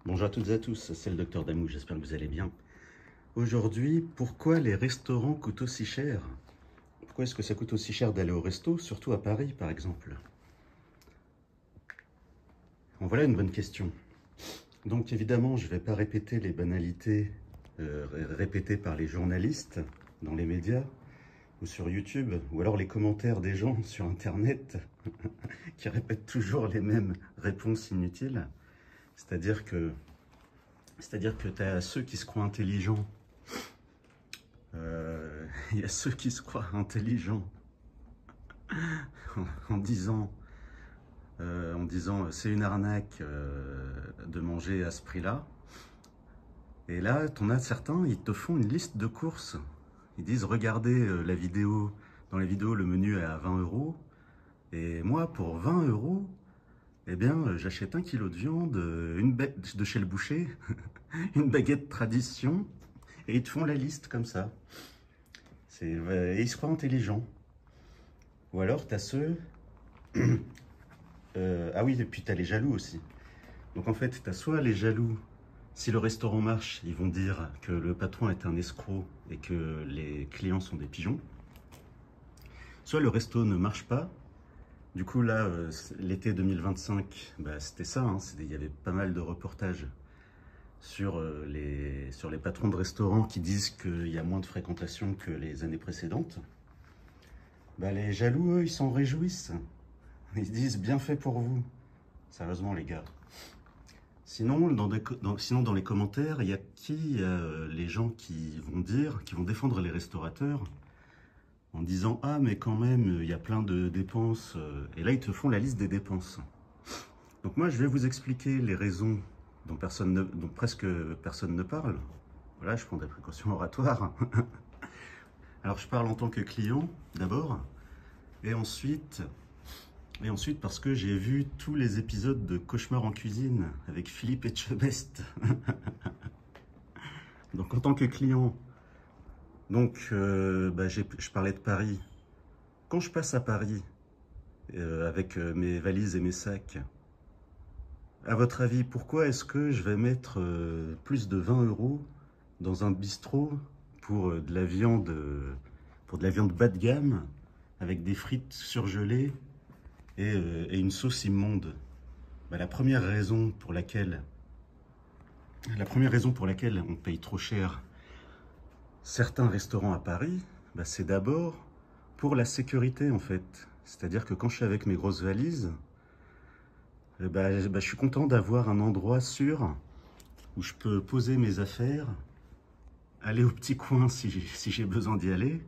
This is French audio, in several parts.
Bonjour à toutes et à tous, c'est le docteur Damou, j'espère que vous allez bien. Aujourd'hui, pourquoi les restaurants coûtent aussi cher? Pourquoi est-ce que ça coûte aussi cher d'aller au resto, surtout à Paris par exemple? Bon, voilà une bonne question. Donc évidemment, je ne vais pas répéter les banalités répétées par les journalistes dans les médias ou sur YouTube, ou alors les commentaires des gens sur Internet qui répètent toujours les mêmes réponses inutiles. C'est-à-dire que tu as ceux qui se croient intelligents. Il y a ceux qui se croient intelligents en disant, c'est une arnaque de manger à ce prix-là. Et là, t'en as certains, ils te font une liste de courses. Ils disent, regardez la vidéo, dans la vidéo, le menu est à 20 €. Et moi, pour 20 €, eh bien, j'achète 1 kilo de viande, de chez le boucher, une baguette tradition, et ils te font la liste comme ça. Et ils se croient intelligents. Ou alors, tu as ceux... ah oui, et puis tu as les jaloux aussi. Donc en fait, tu as soit les jaloux, si le restaurant marche, ils vont dire que le patron est un escroc et que les clients sont des pigeons. Soit le resto ne marche pas. Du coup, là, l'été 2025, bah, c'était ça. Hein, il y avait pas mal de reportages sur les patrons de restaurants qui disent qu'il y a moins de fréquentation que les années précédentes. Bah, les jaloux, eux, ils s'en réjouissent. Ils disent bien fait pour vous. Sérieusement, les gars. Sinon, dans les commentaires, il y a les gens qui vont défendre les restaurateurs en disant « Ah, mais quand même, il y a plein de dépenses. » Et là, ils te font la liste des dépenses. Donc moi, je vais vous expliquer les raisons dont presque personne ne parle. Voilà, je prends des précautions oratoires. Alors, je parle en tant que client, d'abord. Et ensuite, parce que j'ai vu tous les épisodes de Cauchemar en cuisine avec Philippe Etchebest. Donc en tant que client, je parlais de Paris. Quand je passe à Paris avec mes valises et mes sacs, à votre avis, pourquoi est-ce que je vais mettre plus de 20 € dans un bistrot pour de la viande bas de gamme avec des frites surgelées et une sauce immonde? Bah, la première raison pour laquelle on paye trop cher certains restaurants à Paris, bah, c'est d'abord pour la sécurité en fait. C'est-à-dire que quand je suis avec mes grosses valises, je suis content d'avoir un endroit sûr où je peux poser mes affaires, aller au petit coin si j'ai besoin d'y aller.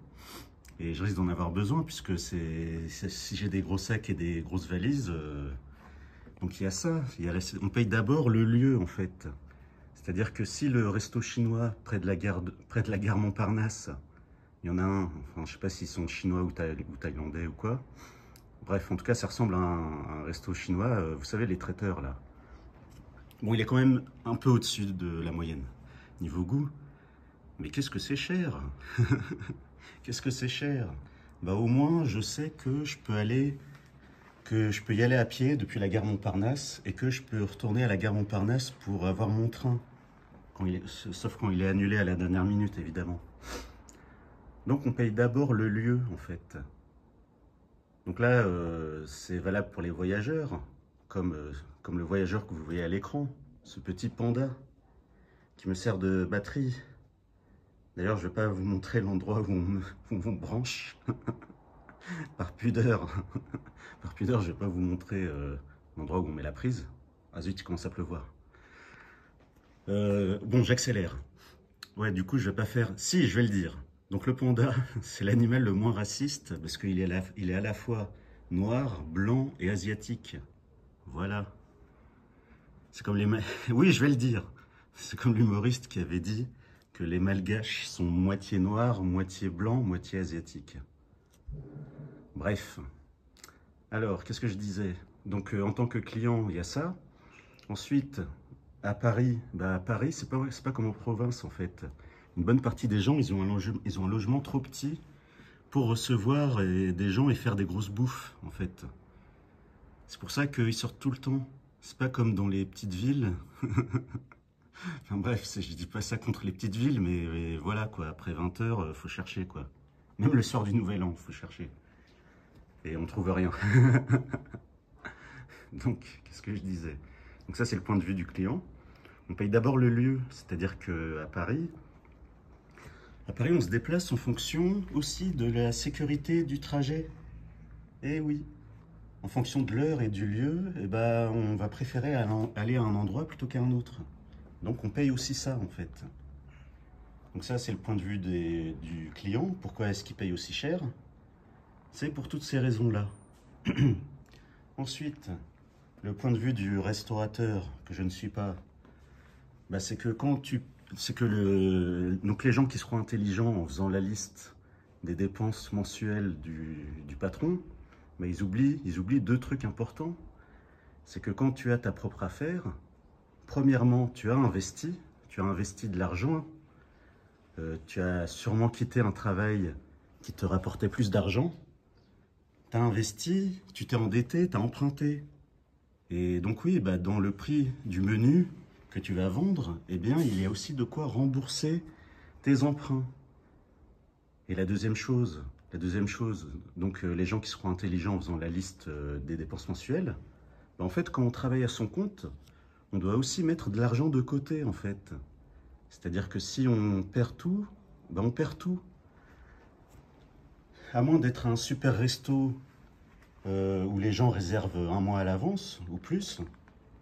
Et je risque d'en avoir besoin puisque si j'ai des gros sacs et des grosses valises, donc il y a ça. On paye d'abord le lieu en fait. C'est-à-dire que si le resto chinois près de la gare Montparnasse, il y en a un, enfin, je sais pas s'ils sont chinois ou thaïlandais ou quoi. Bref, en tout cas, ça ressemble à un resto chinois. Vous savez, les traiteurs là. Bon, il est quand même un peu au-dessus de la moyenne niveau goût. Mais qu'est-ce que c'est cher? Qu'est-ce que c'est cher? Bah au moins, je sais que je peux y aller à pied depuis la gare Montparnasse et que je peux retourner à la gare Montparnasse pour avoir mon train. Sauf quand il est annulé à la dernière minute, évidemment. Donc on paye d'abord le lieu, en fait. Donc là, c'est valable pour les voyageurs, comme le voyageur que vous voyez à l'écran, ce petit panda qui me sert de batterie. D'ailleurs, je ne vais pas vous montrer l'endroit où on me branche, par pudeur. Par pudeur, je ne vais pas vous montrer l'endroit où on met la prise. Ah zut, il commence à pleuvoir. Bon, j'accélère. Ouais, du coup, je vais pas faire... Si, je vais le dire. Donc le panda, c'est l'animal le moins raciste parce qu'il est à la fois noir, blanc et asiatique. Voilà. C'est comme Oui, je vais le dire. C'est comme l'humoriste qui avait dit que les malgaches sont moitié noirs, moitié blancs, moitié asiatiques. Bref. Alors, qu'est-ce que je disais? Donc, en tant que client, il y a ça. Ensuite, à Paris, à Paris, c'est pas comme en province, en fait. Une bonne partie des gens, ils ont un logement trop petit pour recevoir des gens et faire des grosses bouffes, en fait. C'est pour ça qu'ils sortent tout le temps. C'est pas comme dans les petites villes. Enfin bref, je dis pas ça contre les petites villes, mais voilà quoi, après 20 h, faut chercher quoi. Même le soir du Nouvel An, faut chercher. Et on trouve rien. Donc, qu'est-ce que je disais? Donc ça, c'est le point de vue du client. On paye d'abord le lieu, c'est-à-dire qu'à Paris, on se déplace en fonction aussi de la sécurité du trajet. Eh oui, en fonction de l'heure et du lieu, eh ben, on va préférer aller à un endroit plutôt qu'à un autre. Donc on paye aussi ça en fait. Donc ça, c'est le point de vue du client. Pourquoi est-ce qu'il paye aussi cher? C'est pour toutes ces raisons-là. Ensuite, le point de vue du restaurateur, que je ne suis pas, bah, c'est que donc les gens qui seront intelligents en faisant la liste des dépenses mensuelles du patron, bah, ils oublient deux trucs importants. C'est que quand tu as ta propre affaire, premièrement, tu as investi de l'argent, tu as sûrement quitté un travail qui te rapportait plus d'argent, tu as investi, tu t'es endetté, tu as emprunté. Et donc oui, bah, dans le prix du menu que tu vas vendre, eh bien, il y a aussi de quoi rembourser tes emprunts. Et la deuxième chose, donc les gens qui seront intelligents en faisant la liste des dépenses mensuelles, bah, en fait, quand on travaille à son compte, on doit aussi mettre de l'argent de côté, en fait. C'est-à-dire que si on perd tout, bah, on perd tout. À moins d'être un super resto où les gens réservent un mois à l'avance ou plus,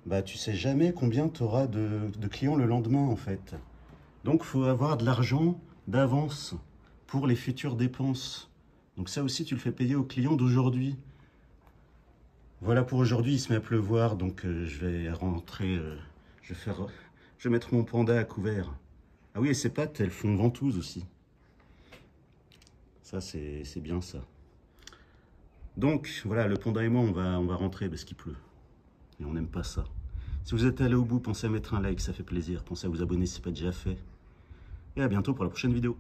bah tu sais jamais combien tu auras de clients le lendemain en fait. Donc il faut avoir de l'argent d'avance pour les futures dépenses. Donc ça aussi tu le fais payer aux clients d'aujourd'hui. Voilà pour aujourd'hui, il se met à pleuvoir, donc je vais rentrer, je vais mettre mon panda à couvert. Ah oui, et ses pattes, elles font ventouse aussi. Ça, c'est bien ça. Donc, voilà, le panda et moi, on va rentrer parce qu'il pleut. Et on n'aime pas ça. Si vous êtes allé au bout, pensez à mettre un like, ça fait plaisir. Pensez à vous abonner si ce n'est pas déjà fait. Et à bientôt pour la prochaine vidéo.